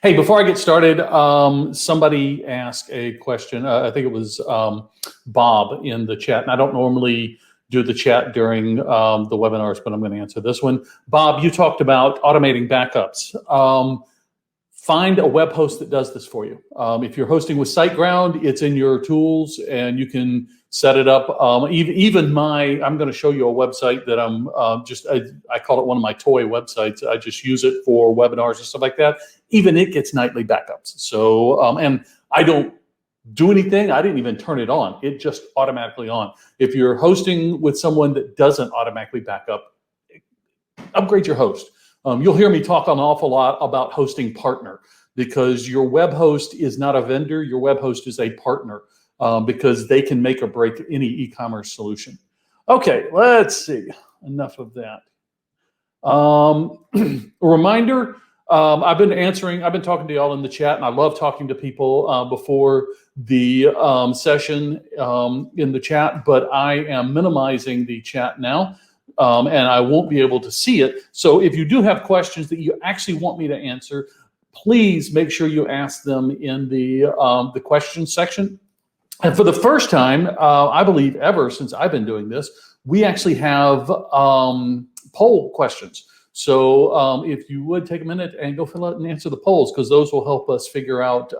Hey, before I get started, somebody asked a question. I think it was Bob in the chat, and I don't normally do the chat during the webinars, but I'm going to answer this one. Bob, you talked about automating backups. Find a web host that does this for you. If you're hosting with SiteGround, it's in your tools, and you can set it up. I'm going to show you a website that I call it one of my toy websites. I just use it for webinars and stuff like that. Even it gets nightly backups. So, and I don't do anything. I didn't even turn it on. It just automatically on. If you're hosting with someone that doesn't automatically back up, upgrade your host. You'll hear me talk an awful lot about hosting partner, because your web host is not a vendor. Your web host is a partner, because they can make or break any e-commerce solution. Okay, let's see. Enough of that. A reminder, I've been talking to y'all in the chat, and I love talking to people before the session in the chat, but I am minimizing the chat now. And I won't be able to see it. So if you do have questions that you actually want me to answer, please make sure you ask them in the questions section. And for the first time, I believe ever since I've been doing this, we actually have poll questions. So if you would take a minute and go fill out and answer the polls, because those will help us figure out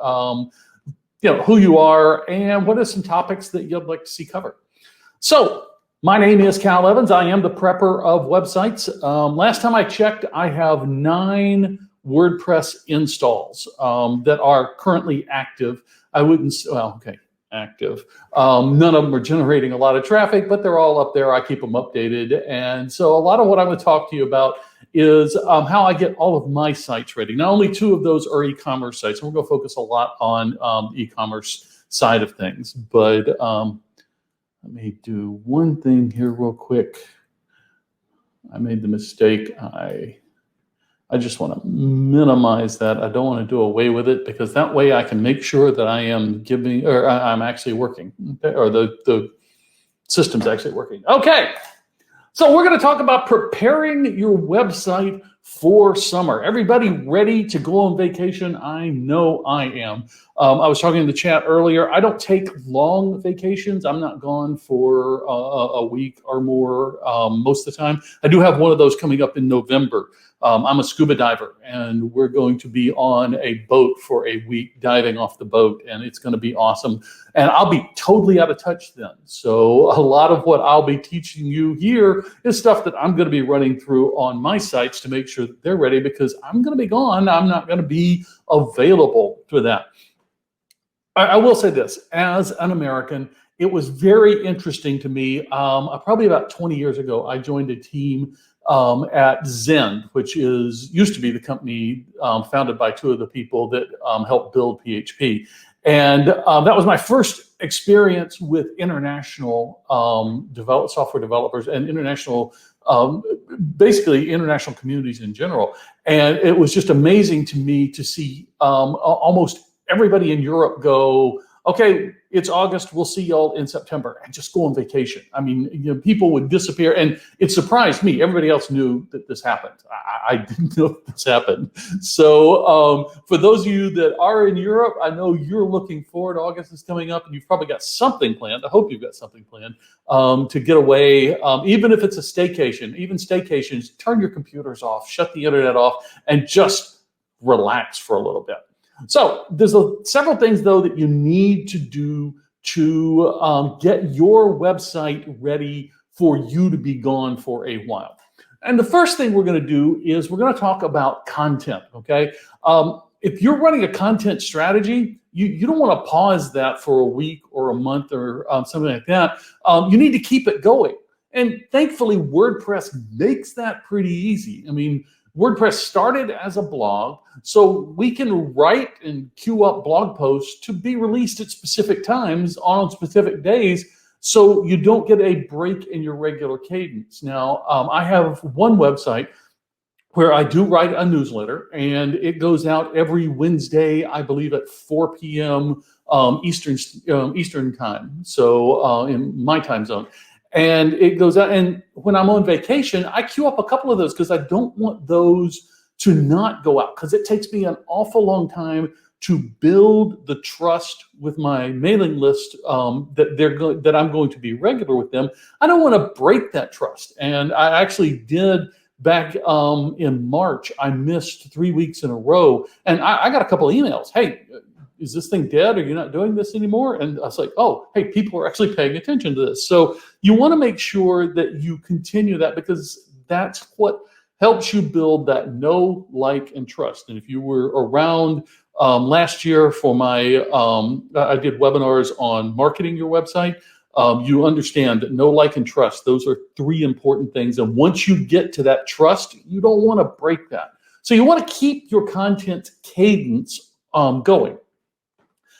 who you are and what are some topics that you'd like to see covered. So my name is Cal Evans. I am the prepper of websites. Last time I checked, I have 9 WordPress installs that are currently active. Active. None of them are generating a lot of traffic, but they're all up there. I keep them updated. And so a lot of what I'm going to talk to you about is how I get all of my sites ready. Now, only 2 of those are e-commerce sites, and we're going to focus a lot on the e-commerce side of things. But let me do one thing here real quick. I made the mistake. I just want to minimize that. I don't want to do away with it, because that way I can make sure that I am I'm actually working, or the system's actually working. Okay, so we're going to talk about preparing your website for summer. Everybody ready to go on vacation? I know I am. I was talking in the chat earlier. I don't take long vacations. I'm not gone for a week or more most of the time. I do have one of those coming up in November. I'm a scuba diver, and we're going to be on a boat for a week, diving off the boat, and it's going to be awesome. And I'll be totally out of touch then. So a lot of what I'll be teaching you here is stuff that I'm going to be running through on my sites to make sure that they're ready, because I'm going to be gone. I'm not going to be available for that. I will say this, as an American, it was very interesting to me. Probably about 20 years ago, I joined a team at Zend, which used to be the company founded by 2 of the people that helped build PHP. And that was my first experience with international software developers and international, basically international communities in general. And it was just amazing to me to see almost everybody in Europe go, okay, it's August, we'll see y'all in September, and just go on vacation. I mean, people would disappear, and it surprised me. Everybody else knew that this happened. I didn't know this happened. So for those of you that are in Europe, I know you're looking forward. August is coming up, and you've probably got something planned. I hope you've got something planned to get away, even if it's a staycation. Even staycations, turn your computers off, shut the internet off, and just relax for a little bit. So there's several things, though, that you need to do to get your website ready for you to be gone for a while. And the first thing we're going to do is we're going to talk about content, okay? If you're running a content strategy, you don't want to pause that for a week or a month or something like that. You need to keep it going. And thankfully, WordPress makes that pretty easy. I mean, WordPress started as a blog, so we can write and queue up blog posts to be released at specific times on specific days, so you don't get a break in your regular cadence. Now, I have one website where I do write a newsletter, and it goes out every Wednesday, I believe, at 4 p.m. Eastern time, so in my time zone. And it goes out, and when I'm on vacation, I queue up a couple of those because I don't want those to not go out, because it takes me an awful long time to build the trust with my mailing list, that I'm going to be regular with them. I don't want to break that trust. And I actually did back in March. I missed 3 weeks in a row, and I got a couple of emails. Hey, is this thing dead? Are you not doing this anymore? And I was like, oh, hey, people are actually paying attention to this. So you want to make sure that you continue that, because that's what helps you build that know, like, and trust. And if you were around last year for my, I did webinars on marketing your website, you understand that know, like, and trust, those are 3 important things. And once you get to that trust, you don't want to break that. So you want to keep your content cadence going.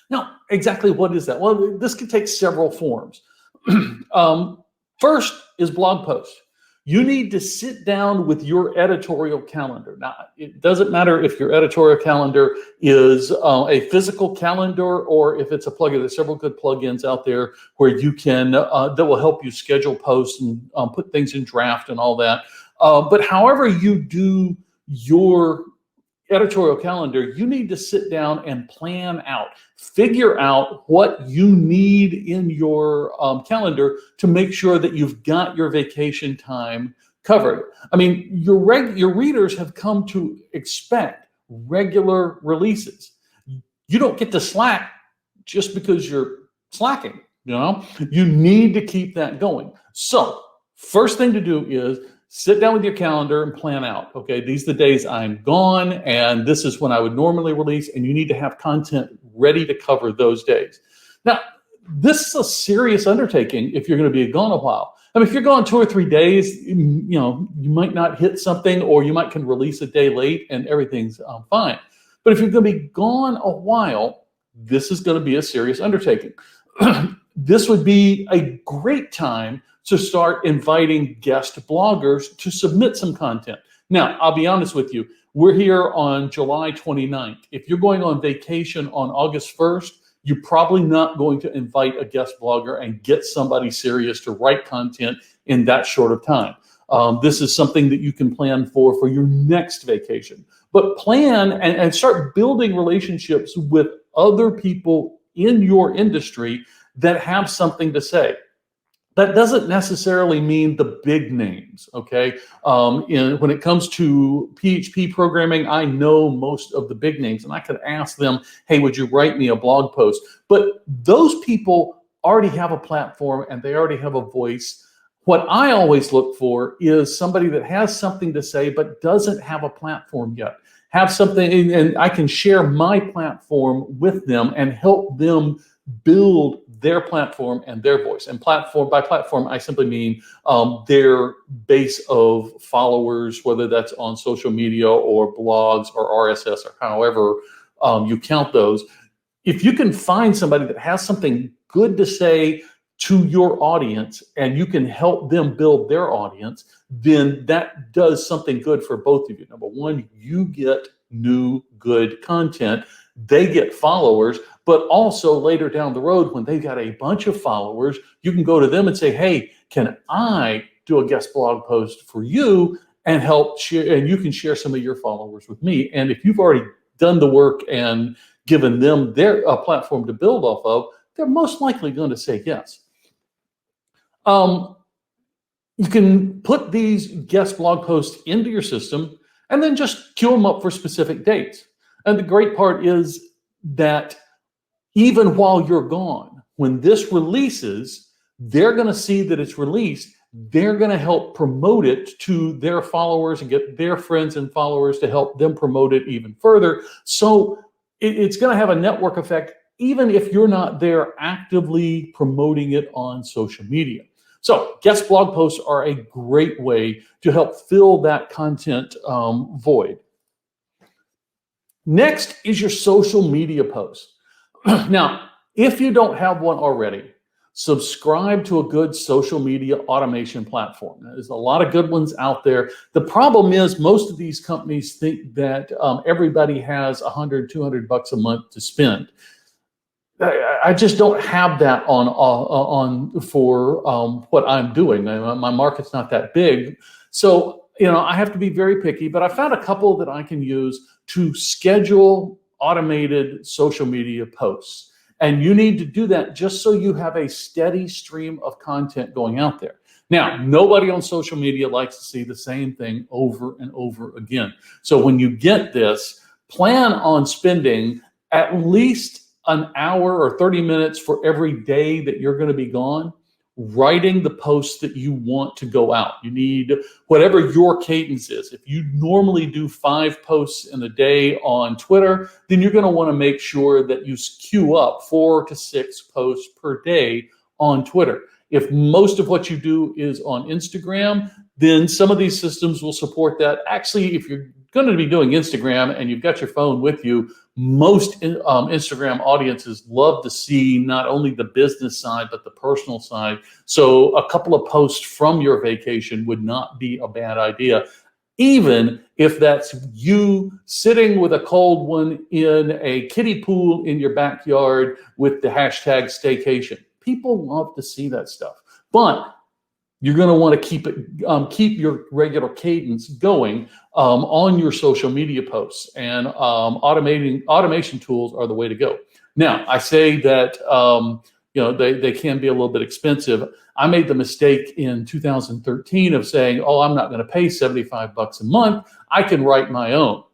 Now, exactly what is that? Well, this can take several forms. First is blog posts. You need to sit down with your editorial calendar. Now, it doesn't matter if your editorial calendar is a physical calendar or if it's a plugin. There's several good plugins out there where you can, that will help you schedule posts and put things in draft and all that. But however you do your editorial calendar, you need to sit down and plan out, figure out what you need in your calendar to make sure that you've got your vacation time covered. I mean, your readers have come to expect regular releases. You don't get to slack just because you're slacking, you know? You need to keep that going. So first thing to do is sit down with your calendar and plan out, okay, these are the days I'm gone, and this is when I would normally release, and you need to have content ready to cover those days. Now, this is a serious undertaking if you're going to be gone a while. I mean, if you're gone 2 or 3 days, you know, you might not hit something, or you might can release a day late and everything's fine. But if you're going to be gone a while, this is going to be a serious undertaking. This would be a great time to start inviting guest bloggers to submit some content. Now, I'll be honest with you. We're here on July 29th. If you're going on vacation on August 1st, you're probably not going to invite a guest blogger and get somebody serious to write content in that short of time. This is something that you can plan for your next vacation. But plan and start building relationships with other people in your industry that have something to say. That doesn't necessarily mean the big names, okay? When it comes to PHP programming, I know most of the big names, and I could ask them, hey, would you write me a blog post? But those people already have a platform, and they already have a voice. What I always look for is somebody that has something to say but doesn't have a platform yet. Have something, and I can share my platform with them and help them build their platform and their voice. And platform by platform, I simply mean their base of followers, whether that's on social media or blogs or RSS or however you count those. If you can find somebody that has something good to say to your audience and you can help them build their audience, then that does something good for both of you. Number one, you get new good content. They get followers, but also later down the road, when they've got a bunch of followers, you can go to them and say, hey, can I do a guest blog post for you and help share, and you can share some of your followers with me. And if you've already done the work and given them their platform to build off of, they're most likely going to say yes. You can put these guest blog posts into your system and then just queue them up for specific dates. And the great part is that even while you're gone, when this releases, they're going to see that it's released. They're going to help promote it to their followers and get their friends and followers to help them promote it even further. So it's going to have a network effect, even if you're not there actively promoting it on social media. So guest blog posts are a great way to help fill that content void. Next is your social media post. Now, if you don't have one already, subscribe to a good social media automation platform. There's a lot of good ones out there. The problem is most of these companies think that everybody has $100, $200 a month to spend. I just don't have that on for what I'm doing. My market's not that big. So I have to be very picky, but I found a couple that I can use to schedule automated social media posts. And you need to do that just so you have a steady stream of content going out there. Now, nobody on social media likes to see the same thing over and over again. So when you get this, plan on spending at least an hour or 30 minutes for every day that you're going to be gone, writing the posts that you want to go out. You need whatever your cadence is. If you normally do 5 posts in a day on Twitter, then you're going to want to make sure that you queue up 4 to 6 posts per day on Twitter. If most of what you do is on Instagram, then some of these systems will support that. Actually, if you're going to be doing Instagram and you've got your phone with you, most Instagram audiences love to see not only the business side, but the personal side. So a couple of posts from your vacation would not be a bad idea, even if that's you sitting with a cold one in a kiddie pool in your backyard with the hashtag staycation. People love to see that stuff, but you're going to want to keep your regular cadence going on your social media posts, and automation tools are the way to go. Now, I say that they can be a little bit expensive. I made the mistake in 2013 of saying, "Oh, I'm not going to pay $75 a month. I can write my own."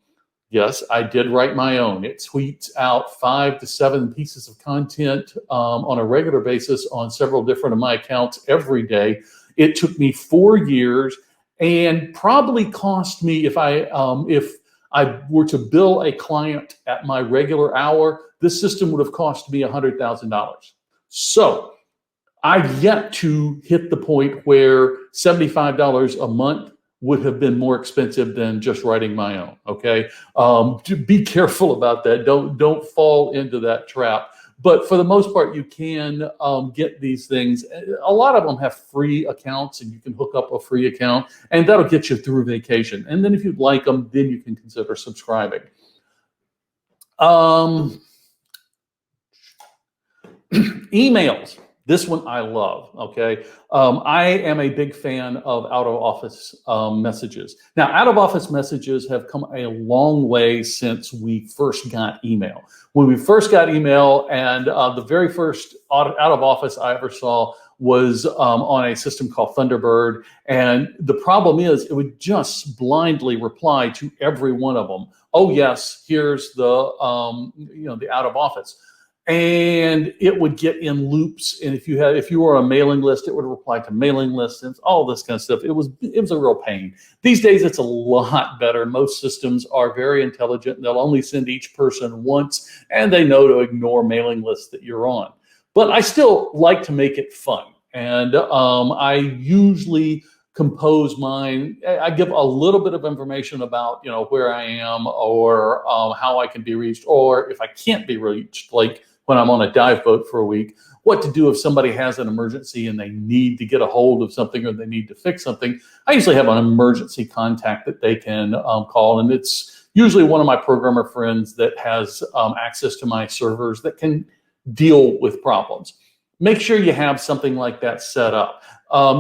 Yes, I did write my own. It tweets out 5 to 7 pieces of content on a regular basis on several different of my accounts every day. It took me 4 years and probably cost me, if I were to bill a client at my regular hour, this system would have cost me $100,000. So I've yet to hit the point where $75 a month would have been more expensive than just writing my own. Okay, be careful about that. Don't fall into that trap. But for the most part, you can get these things. A lot of them have free accounts, and you can hook up a free account, and that'll get you through vacation. And then if you like them, then you can consider subscribing. Emails. This one I love, okay? I am a big fan of out-of-office messages. Now, out-of-office messages have come a long way since we first got email. When we first got email, and the very first out-of-office I ever saw was on a system called Thunderbird, and the problem is it would just blindly reply to every one of them. Oh yes, here's the the out-of-office. And it would get in loops, and if you were on a mailing list, it would reply to mailing lists and all this kind of stuff. It was a real pain. These days, it's a lot better. Most systems are very intelligent. They'll only send each person once, and they know to ignore mailing lists that you're on. But I still like to make it fun, and I usually compose mine. I give a little bit of information about where I am, or how I can be reached, or if I can't be reached, like when I'm on a dive boat for a week, what to do if somebody has an emergency and they need to get a hold of something or they need to fix something. I usually have an emergency contact that they can call, and it's usually one of my programmer friends that has access to my servers that can deal with problems. Make sure you have something like that set up.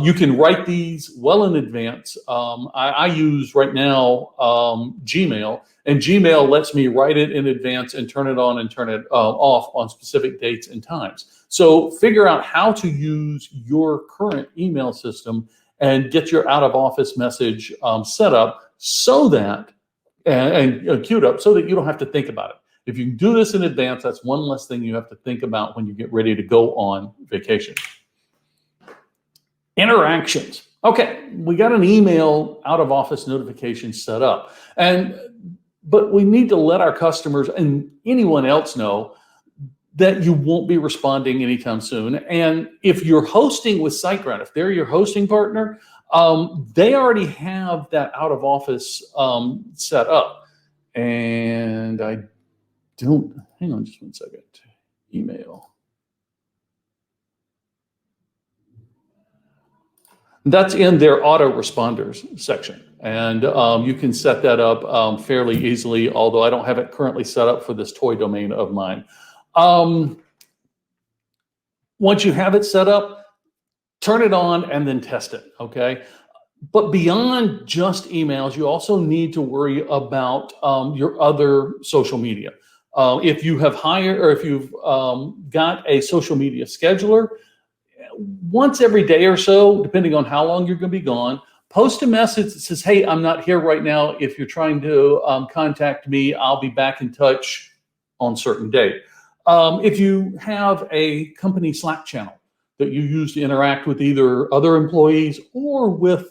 You can write these well in advance. I use right now Gmail, and Gmail lets me write it in advance and turn it on and turn it off on specific dates and times. So figure out how to use your current email system and get your out-of-office message set up so that, and queued up so that you don't have to think about it. If you can do this in advance, that's one less thing you have to think about when you get ready to go on vacation. Interactions. Okay, we got an email out-of-office notification set up, but we need to let our customers and anyone else know that you won't be responding anytime soon. And if you're hosting with SiteGround, if they're your hosting partner, they already have that out-of-office set up. And I don't, hang on just one second, email. That's in their autoresponders section. And you can set that up fairly easily, although I don't have it currently set up for this toy domain of mine. Once you have it set up, turn it on and then test it, okay? But beyond just emails, you also need to worry about your other social media. If you have hired, or if you've got a social media scheduler, once every day or so, depending on how long you're going to be gone, post a message that says, hey, I'm not here right now. If you're trying to contact me, I'll be back in touch on certain day. If you have a company Slack channel that you use to interact with either other employees or with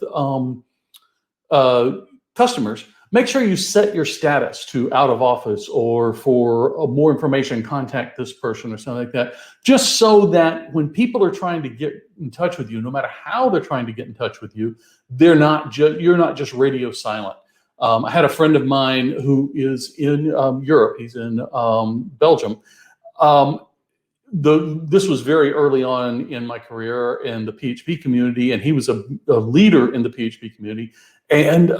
customers, make sure you set your status to out of office, or for more information, contact this person or something like that, just so that when people are trying to get in touch with you, no matter how they're trying to get in touch with you, you're not just radio silent. I had a friend of mine who is in Europe. He's in Belgium. This was very early on in my career in the PHP community, and he was a leader in the PHP community. And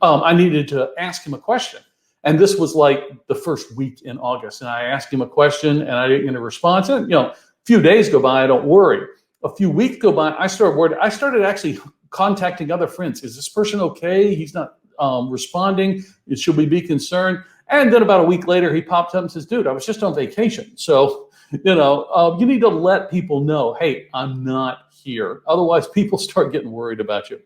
I needed to ask him a question. And this was like the first week in August. And I asked him a question and I didn't get a response. And, a few days go by, don't worry. A few weeks go by, I started worried. I started actually contacting other friends. Is this person okay? He's not responding. Should we be concerned? And then about a week later, he popped up and says, dude, I was just on vacation. So, you need to let people know, hey, I'm not here. Otherwise, people start getting worried about you.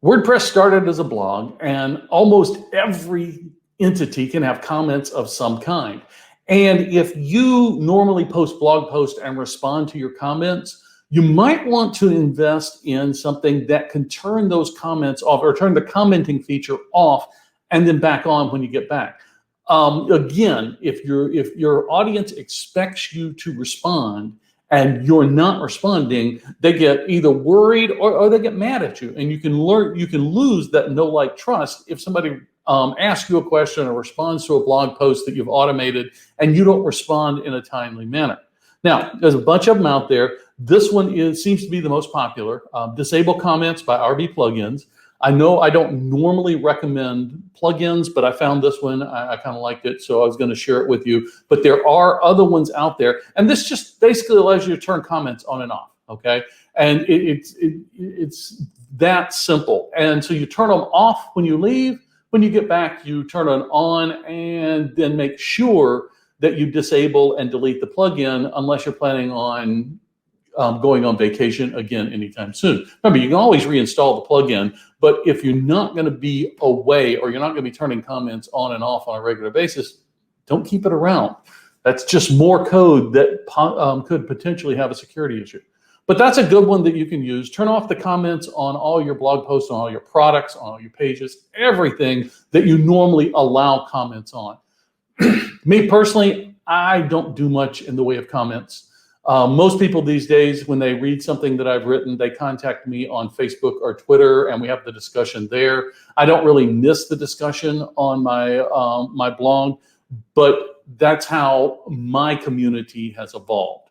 WordPress started as a blog, and almost every entity can have comments of some kind. And if you normally post blog posts and respond to your comments, you might want to invest in something that can turn those comments off, or turn the commenting feature off and then back on when you get back. Again, if your audience expects you to respond and you're not responding, they get either worried or they get mad at you. And you can lose that know, like, trust if somebody asks you a question or responds to a blog post that you've automated and you don't respond in a timely manner. Now, there's a bunch of them out there. This one seems to be the most popular. Disable comments by RB Plugins. I know I don't normally recommend plugins, but I found this one. I kind of liked it, so I was going to share it with you. But there are other ones out there, and this just basically allows you to turn comments on and off, okay? And it's that simple. And so you turn them off when you leave. When you get back, you turn them on, and then make sure that you disable and delete the plugin unless you're planning on going on vacation again anytime soon. Remember, you can always reinstall the plugin, but if you're not going to be away, or you're not going to be turning comments on and off on a regular basis, don't keep it around. That's just more code that could potentially have a security issue. But that's a good one that you can use. Turn off the comments on all your blog posts, on all your products, on all your pages, everything that you normally allow comments on. Me personally, I don't do much in the way of comments. Most people these days, when they read something that I've written, they contact me on Facebook or Twitter, and we have the discussion there. I don't really miss the discussion on my my blog, but that's how my community has evolved.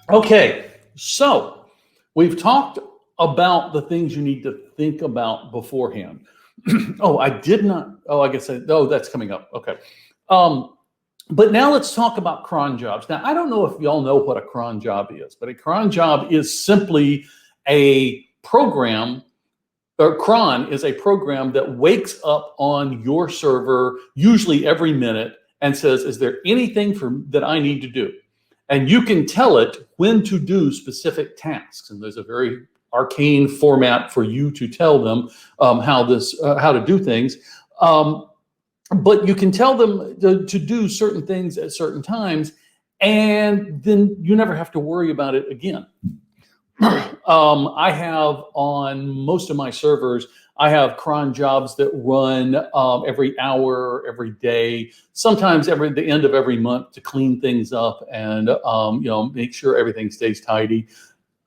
Okay, so we've talked about the things you need to think about beforehand. Oh, I did not. Oh, I guess that's coming up. Okay. But now let's talk about cron jobs. Now, I don't know if y'all know what a cron job is, but a cron job is simply a program, or cron is a program that wakes up on your server usually every minute and says, is there anything that I need to do? And you can tell it when to do specific tasks. And there's a very arcane format for you to tell them how to do things. But you can tell them to do certain things at certain times, and then you never have to worry about it again. I have on most of my servers, I have cron jobs that run every hour, every day, sometimes the end of every month, to clean things up and make sure everything stays tidy.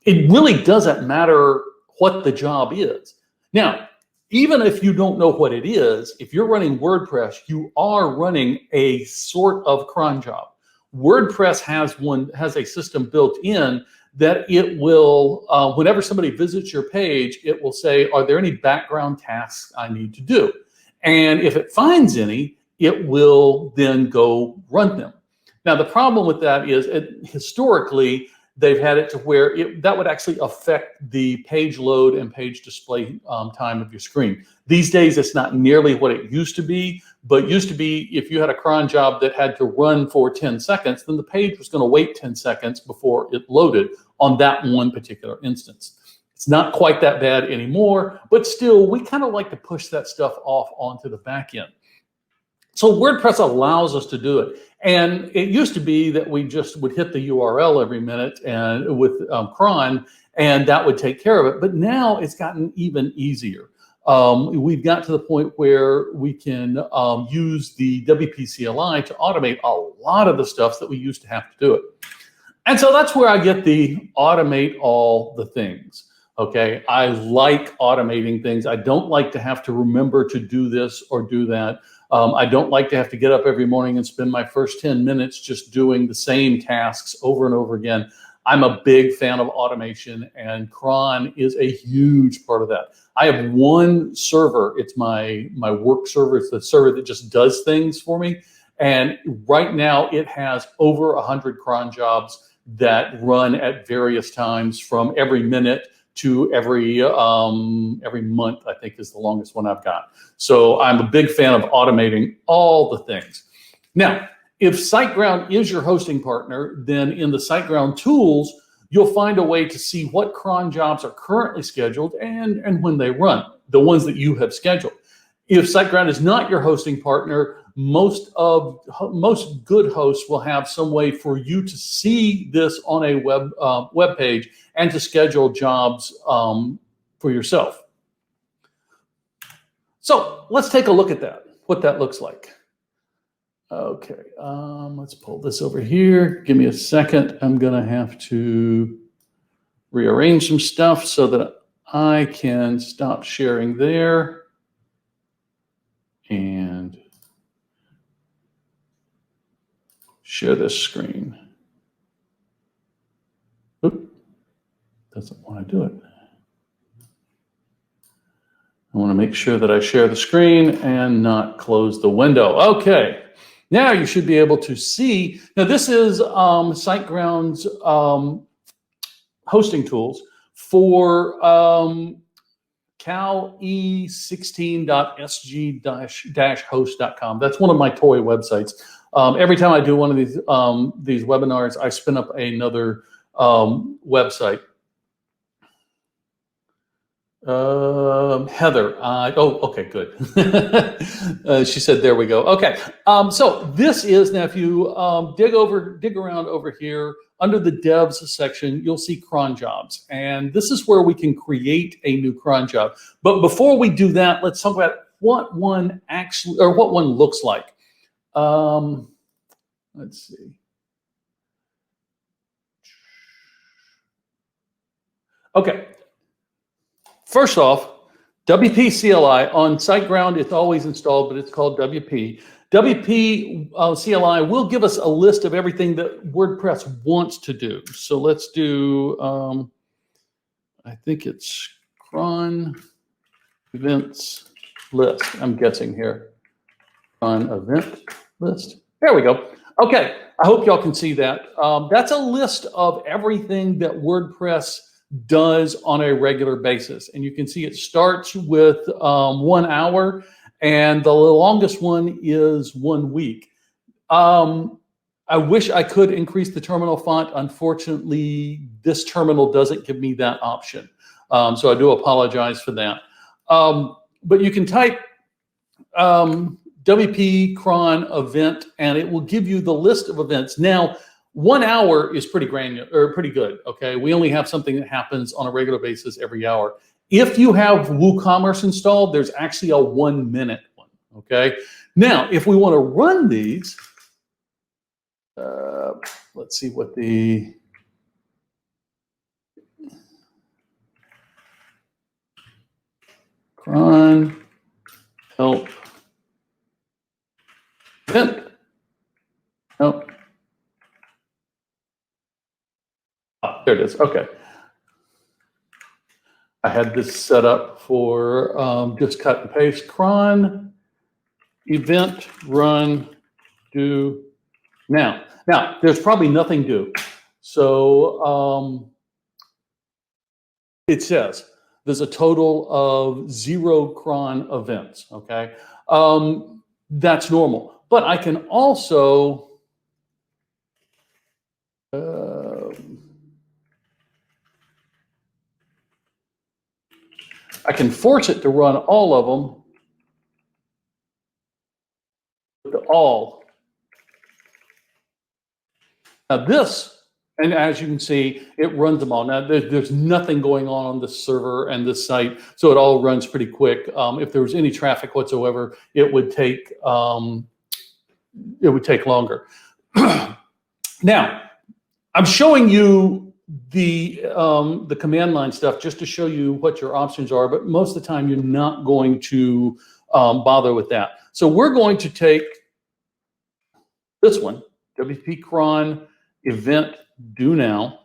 It really doesn't matter what the job is. Now, even if you don't know what it is, if you're running WordPress, you are running a sort of cron job. WordPress has a system built in that it will, whenever somebody visits your page, it will say, are there any background tasks I need to do? And if it finds any, it will then go run them. Now, the problem with that is historically, they've had it to where that would actually affect the page load and page display time of your screen. These days, it's not nearly what it used to be, but used to be if you had a cron job that had to run for 10 seconds, then the page was going to wait 10 seconds before it loaded on that one particular instance. It's not quite that bad anymore, but still, we kind of like to push that stuff off onto the back end. So WordPress allows us to do it. And it used to be that we just would hit the URL every minute and with Cron, and that would take care of it. But now it's gotten even easier. We've got to the point where we can use the WP CLI to automate a lot of the stuff that we used to have to do it. And so that's where I get the automate all the things. Okay, I like automating things. I don't like to have to remember to do this or do that. I don't like to have to get up every morning and spend my first 10 minutes just doing the same tasks over and over again. I'm a big fan of automation, and Cron is a huge part of that. I have one server. It's my work server. It's the server that just does things for me. And right now it has over 100 cron jobs that run at various times from every minute to every month, I think is the longest one I've got. So I'm a big fan of automating all the things. Now, if SiteGround is your hosting partner, then in the SiteGround tools, you'll find a way to see what cron jobs are currently scheduled and when they run, the ones that you have scheduled. If SiteGround is not your hosting partner, most good hosts will have some way for you to see this on a web page and to schedule jobs for yourself. So let's take a look at that, what that looks like. Okay, let's pull this over here. Give me a second. I'm gonna have to rearrange some stuff so that I can stop sharing there and share this screen. Oop, doesn't want to do it. I want to make sure that I share the screen and not close the window. Okay, now you should be able to see. Now this is SiteGround's hosting tools for calE16.sg-host.com. That's one of my toy websites. Every time I do one of these webinars, I spin up another website. Heather, okay, good. She said, there we go. Okay, so this is, now if you dig around over here, under the devs section, you'll see cron jobs. And this is where we can create a new cron job. But before we do that, let's talk about what one actually, or what one looks like. Let's see. Okay. First off, WP CLI on SiteGround, it's always installed, but it's called WP. WP CLI will give us a list of everything that WordPress wants to do. So let's do, I think it's cron events list. I'm guessing here. Cron event list. There we go. Okay, I hope y'all can see that. That's a list of everything that WordPress does on a regular basis. And you can see it starts with 1 hour, and the longest one is 1 week. I wish I could increase the terminal font. Unfortunately, this terminal doesn't give me that option. So I do apologize for that. But you can type WP cron event, and it will give you the list of events. Now, 1 hour is pretty granular, or pretty good, okay? We only have something that happens on a regular basis every hour. If you have WooCommerce installed, there's actually a 1 minute one, okay? Now, if we want to run these, let's see what the, cron help event, nope. Oh, there it is. Okay. I had this set up for just cut and paste. Cron event run due now. Now, there's probably nothing due. So it says there's a total of 0 cron events, okay? That's normal. But I can also I can force it to run all of them with the all. Now this, and as you can see, it runs them all. Now there's nothing going on this server and this site, so it all runs pretty quick. If there was any traffic whatsoever, it would take longer. Now, I'm showing you the command line stuff just to show you what your options are, but most of the time you're not going to bother with that. So we're going to take this one, WP Cron event due now.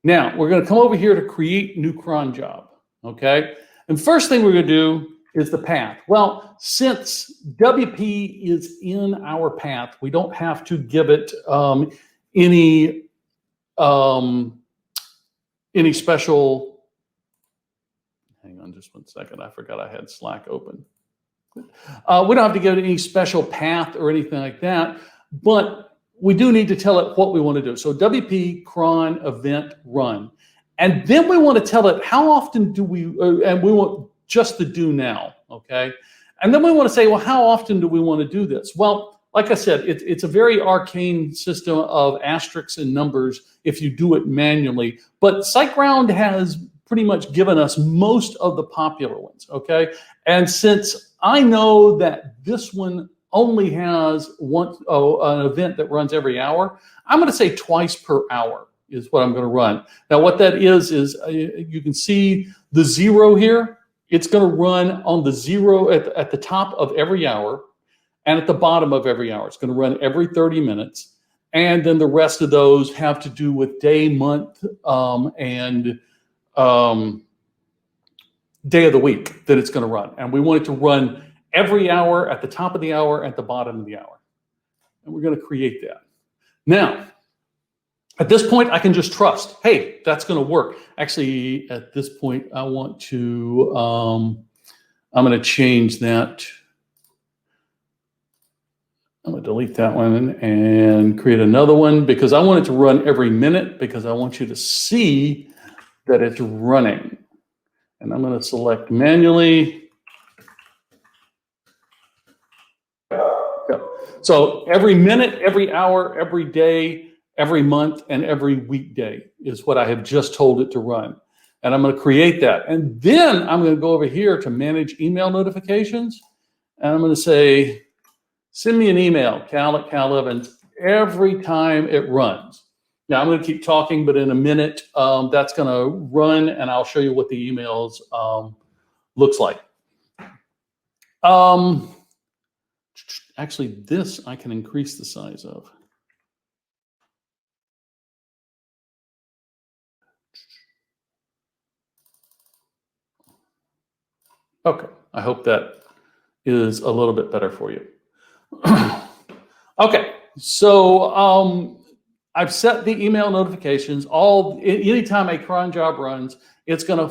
Now we're going to come over here to create new cron job, okay? And first thing we're going to do is the path. Well, since WP is in our path, we don't have to give it any special. Hang on just one second. I forgot I had Slack open. We don't have to give it any special path or anything like that, but we do need to tell it what we want to do. So WP cron event run. And then we want to tell it how often do we, and we want just the do now, okay? And then we want to say, well, how often do we want to do this? Well, like I said, it's a very arcane system of asterisks and numbers if you do it manually. But SiteGround has pretty much given us most of the popular ones, okay? And since I know that this one only has an event that runs every hour, I'm going to say twice per hour is what I'm going to run. Now, what that is you can see the 0 here. It's going to run on the 0 at the top of every hour and at the bottom of every hour. It's going to run every 30 minutes. And then the rest of those have to do with day, month, and day of the week that it's going to run. And we want it to run every hour, at the top of the hour, at the bottom of the hour. And we're going to create that. Now, at this point, I can just trust, hey, that's going to work. Actually, at this point, I want to, I'm going to change that. I'm going to delete that one and create another one because I want it to run every minute because I want you to see that it's running. And I'm going to select manually. So every minute, every hour, every day, every month, and every weekday is what I have just told it to run. And I'm going to create that. And then I'm going to go over here to manage email notifications. And I'm going to say, send me an email, cal@cal11, every time it runs. Now I'm going to keep talking, but in a minute, that's going to run and I'll show you what the emails looks like. Actually, this I can increase the size of. Okay, I hope that is a little bit better for you. Okay, so I've set the email notifications. Anytime a cron job runs, it's gonna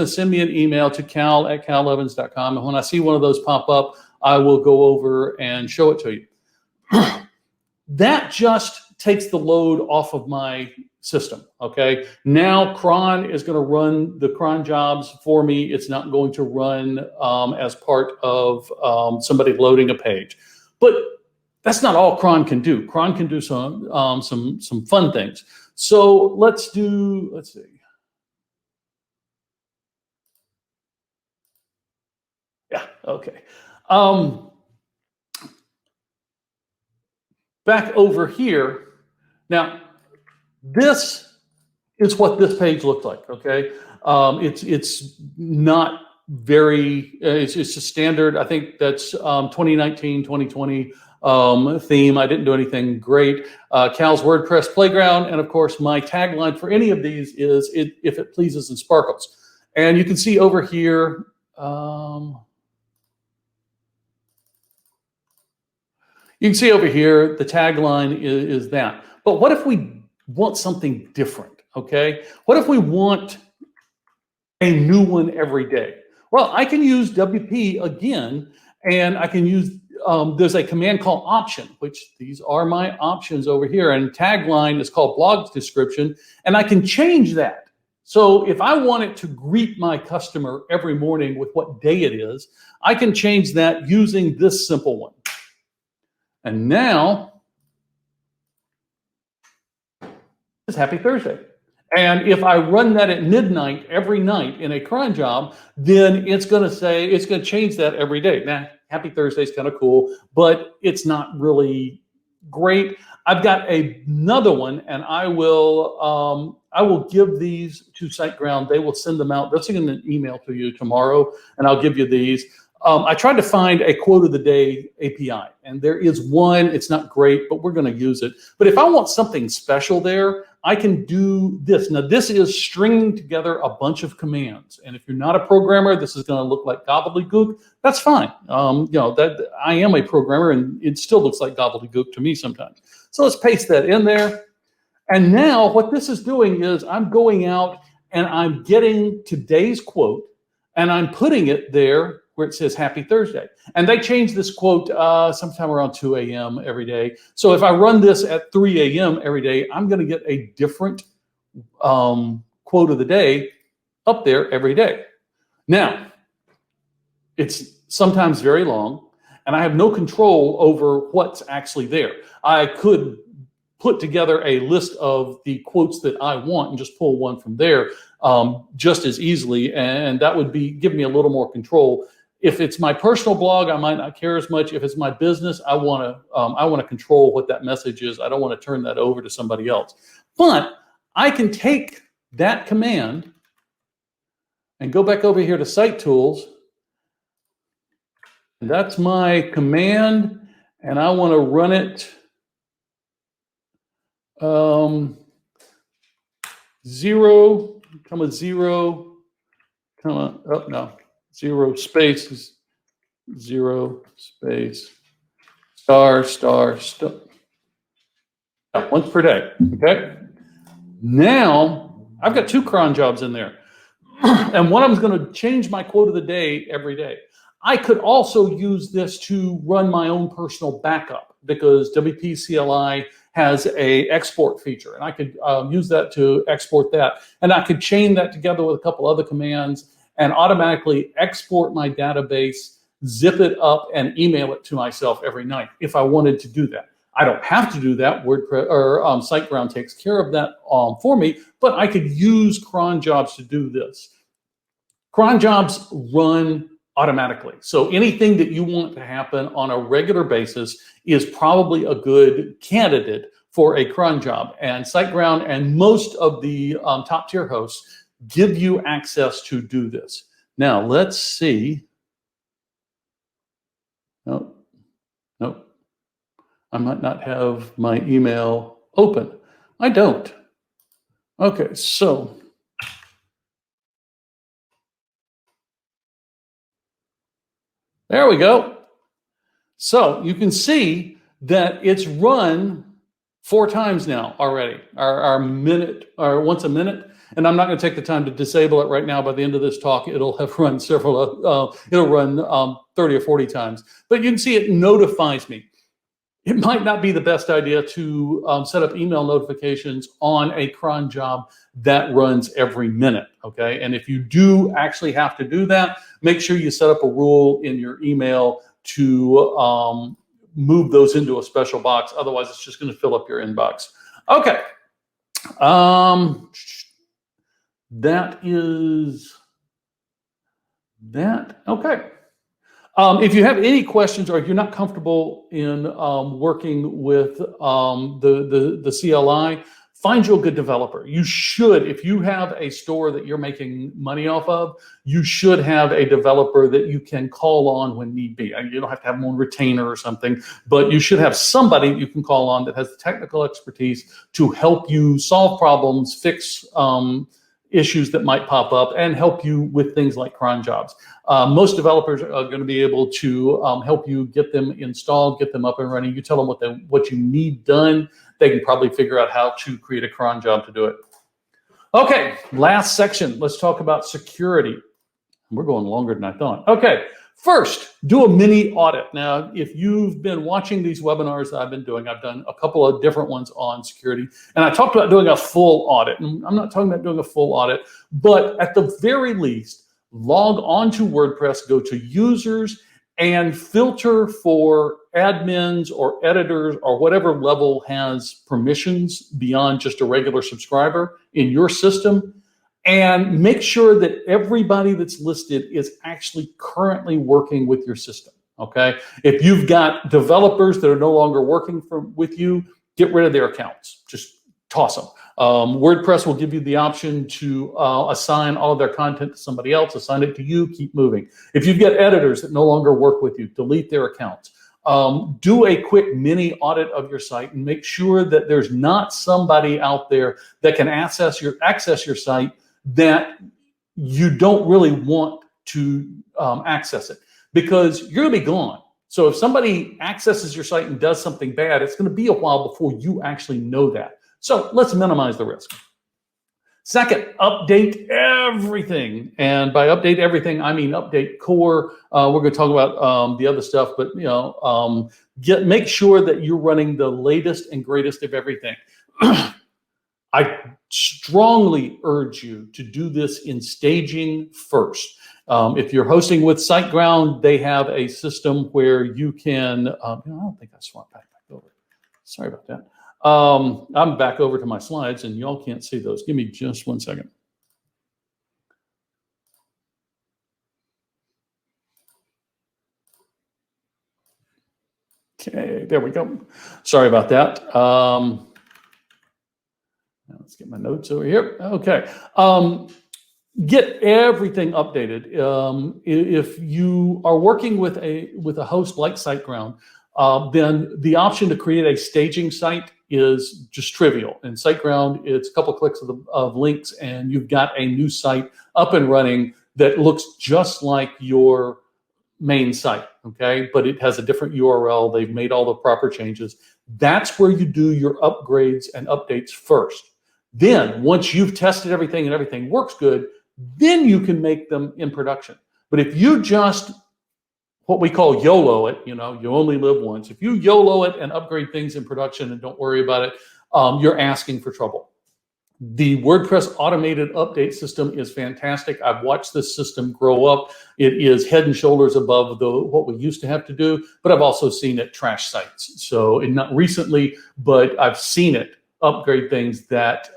send me an email to cal@cal11s.com, and when I see one of those pop up, I will go over and show it to you. That just takes the load off of my system, okay? Now Cron is going to run the cron jobs for me. It's not going to run as part of somebody loading a page. But that's not all Cron can do. Cron can do some fun things. So let's see. Yeah, okay. Back over here, now this is what this page looks like, okay? It's not very, it's just a standard, I think that's 2019, 2020 theme. I didn't do anything great. Cal's WordPress Playground, and of course my tagline for any of these is, if it pleases and sparkles. And you can see over here, You can see over here, the tagline is that. But what if we want something different, okay? What if we want a new one every day? Well, I can use WP again, and I can use, there's a command called option, which these are my options over here, and tagline is called blog description, and I can change that. So if I want it to greet my customer every morning with what day it is, I can change that using this simple one. And now, it's Happy Thursday. And if I run that at midnight every night in a Cron Job, then it's going to say, it's going to change that every day. Now, Happy Thursday is kind of cool, but it's not really great. I've got another one, and I will give these to SiteGround. They will send them out. They'll send an email to you tomorrow, and I'll give you these. I tried to find a quote of the day API, and there is one. It's not great, but we're going to use it. But if I want something special there, I can do this. Now, this is stringing together a bunch of commands. And if you're not a programmer, this is going to look like gobbledygook. That's fine. You know, that I am a programmer, and it still looks like gobbledygook to me sometimes. So let's paste that in there. And now what this is doing is I'm going out and I'm getting today's quote, and I'm putting it there where it says Happy Thursday. And they change this quote sometime around 2 a.m. every day. So if I run this at 3 a.m. every day, I'm going to get a different quote of the day up there every day. Now, it's sometimes very long, and I have no control over what's actually there. I could put together a list of the quotes that I want and just pull one from there just as easily, and that would give me a little more control. If it's my personal blog, I might not care as much. If it's my business, I want to control what that message is. I don't want to turn that over to somebody else. But I can take that command and go back over here to Site Tools. And that's my command, and I want to run it 0, comma 0, comma, oh no. 0 space, 0 space, star, star, star. Once per day, okay? Now, I've got 2 cron jobs in there. And one of them is going to change my quote of the day every day. I could also use this to run my own personal backup because WP CLI has a export feature, and I could use that to export that. And I could chain that together with a couple other commands and automatically export my database, zip it up, and email it to myself every night if I wanted to do that. I don't have to do that. WordPress or SiteGround takes care of that for me, but I could use Cron Jobs to do this. Cron Jobs run automatically. So anything that you want to happen on a regular basis is probably a good candidate for a Cron Job. And SiteGround and most of the top tier hosts give you access to do this. Now, let's see. Nope. I might not have my email open. I don't. Okay, so there we go. So you can see that it's run 4 times now already, our minute, or once a minute. And I'm not going to take the time to disable it right now. By the end of this talk, it'll have run several, it'll run 30 or 40 times. But you can see it notifies me. It might not be the best idea to set up email notifications on a cron job that runs every minute, okay? And if you do actually have to do that, make sure you set up a rule in your email to move those into a special box. Otherwise, it's just going to fill up your inbox. Okay. That is that. Okay. If you have any questions or if you're not comfortable in working with the CLI, find you a good developer. You should, if you have a store that you're making money off of, you should have a developer that you can call on when need be. You don't have to have them on retainer or something, but you should have somebody you can call on that has the technical expertise to help you solve problems, fix issues that might pop up and help you with things like Cron Jobs. Most developers are going to be able to help you get them installed, get them up and running. You tell them what you need done. They can probably figure out how to create a Cron Job to do it. Okay, last section. Let's talk about security. We're going longer than I thought. Okay, first, do a mini audit. Now, if you've been watching these webinars that I've been doing, I've done a couple of different ones on security, and I talked about doing a full audit. And I'm not talking about doing a full audit, but at the very least, log on to WordPress, go to users, and filter for admins or editors or whatever level has permissions beyond just a regular subscriber in your system. And make sure that everybody that's listed is actually currently working with your system, okay? If you've got developers that are no longer working with you, get rid of their accounts. Just toss them. WordPress will give you the option to assign all of their content to somebody else, assign it to you, keep moving. If you've got editors that no longer work with you, delete their accounts. Do a quick mini audit of your site and make sure that there's not somebody out there that can access your site that you don't really want to access it, because you're going to be gone. So if somebody accesses your site and does something bad, it's going to be a while before you actually know that. So let's minimize the risk. Second, update everything. And by update everything, I mean update core. We're going to talk about the other stuff, but make sure that you're running the latest and greatest of everything. I strongly urge you to do this in staging first. If you're hosting with SiteGround, they have a system where you can, I don't think I swapped back over. Sorry about that. I'm back over to my slides and y'all can't see those. Give me just 1 second. Okay, there we go. Sorry about that. Let's get my notes over here. Okay. Get everything updated. If you are working with a host like SiteGround, then the option to create a staging site is just trivial. In SiteGround, it's a couple clicks of links, and you've got a new site up and running that looks just like your main site, okay? But it has a different URL. They've made all the proper changes. That's where you do your upgrades and updates first. Then, once you've tested everything and everything works good, then you can make them in production. But if you just, what we call YOLO it, you only live once. If you YOLO it and upgrade things in production and don't worry about it, you're asking for trouble. The WordPress automated update system is fantastic. I've watched this system grow up. It is head and shoulders above what we used to have to do, but I've also seen it trash sites. So, not recently, but I've seen it upgrade things that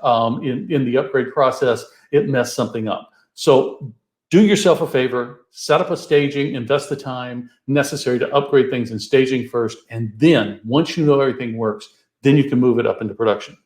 in the upgrade process, it messed something up. So do yourself a favor, set up a staging, invest the time necessary to upgrade things in staging first, and then once you know everything works, then you can move it up into production.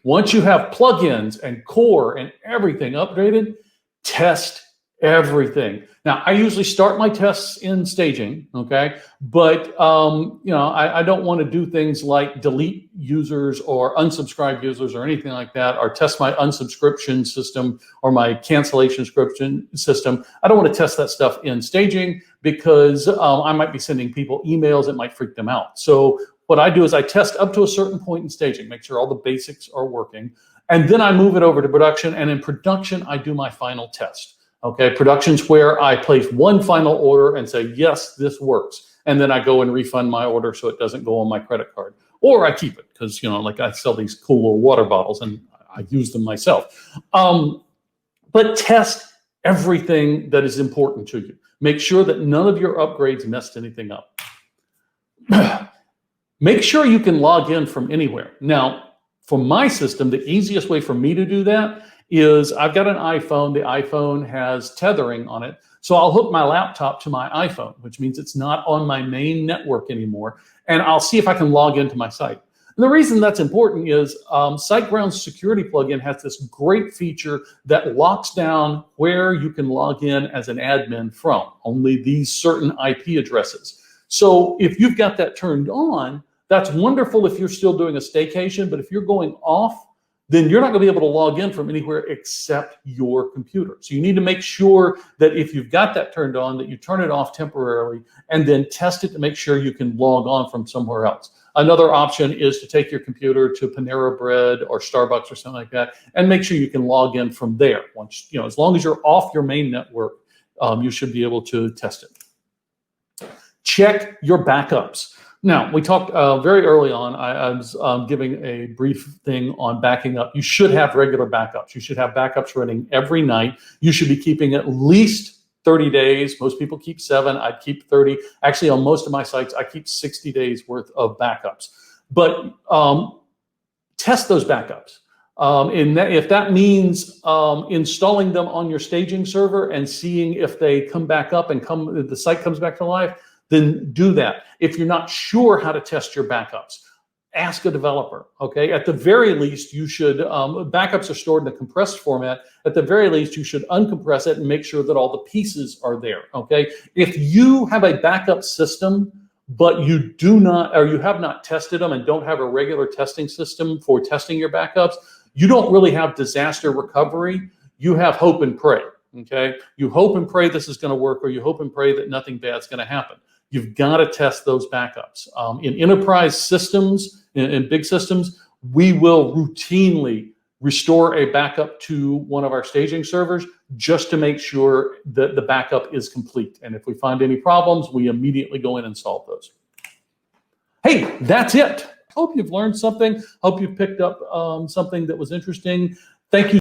Once you have plugins and core and everything upgraded, test everything. Now, I usually start my tests in staging, okay? But, I don't want to do things like delete users or unsubscribe users or anything like that, or test my unsubscription system or my cancellation subscription system. I don't want to test that stuff in staging because I might be sending people emails that might freak them out. So what I do is I test up to a certain point in staging, make sure all the basics are working, and then I move it over to production, and in production, I do my final test. Okay, production's where I place one final order and say, yes, this works. And then I go and refund my order so it doesn't go on my credit card. Or I keep it because, like I sell these cool little water bottles and I use them myself. But test everything that is important to you. Make sure that none of your upgrades messed anything up. Make sure you can log in from anywhere. Now, for my system, the easiest way for me to do that is I've got an iPhone. The iPhone has tethering on it. So I'll hook my laptop to my iPhone, which means it's not on my main network anymore. And I'll see if I can log into my site. And the reason that's important is SiteGround's security plugin has this great feature that locks down where you can log in as an admin from, only these certain IP addresses. So if you've got that turned on, that's wonderful if you're still doing a staycation, but if you're going off, then you're not going to be able to log in from anywhere except your computer. So you need to make sure that if you've got that turned on, that you turn it off temporarily and then test it to make sure you can log on from somewhere else. Another option is to take your computer to Panera Bread or Starbucks or something like that and make sure you can log in from there. Once, as long as you're off your main network, you should be able to test it. Check your backups. Now, we talked very early on, I was giving a brief thing on backing up. You should have regular backups. You should have backups running every night. You should be keeping at least 30 days. Most people keep 7. I'd keep 30. Actually, on most of my sites, I keep 60 days worth of backups. But test those backups. If that means installing them on your staging server and seeing if they come back up and the site comes back to life, then do that. If you're not sure how to test your backups, ask a developer, okay? At the very least, you should, backups are stored in a compressed format. At the very least, you should uncompress it and make sure that all the pieces are there, okay? If you have a backup system, but you do not, or you have not tested them and don't have a regular testing system for testing your backups, you don't really have disaster recovery. You have hope and pray, okay? You hope and pray this is gonna work, or you hope and pray that nothing bad's gonna happen. You've got to test those backups. In enterprise systems, in big systems, we will routinely restore a backup to one of our staging servers just to make sure that the backup is complete. And if we find any problems, we immediately go in and solve those. Hey, that's it. Hope you've learned something. Hope you've picked up something that was interesting. Thank you.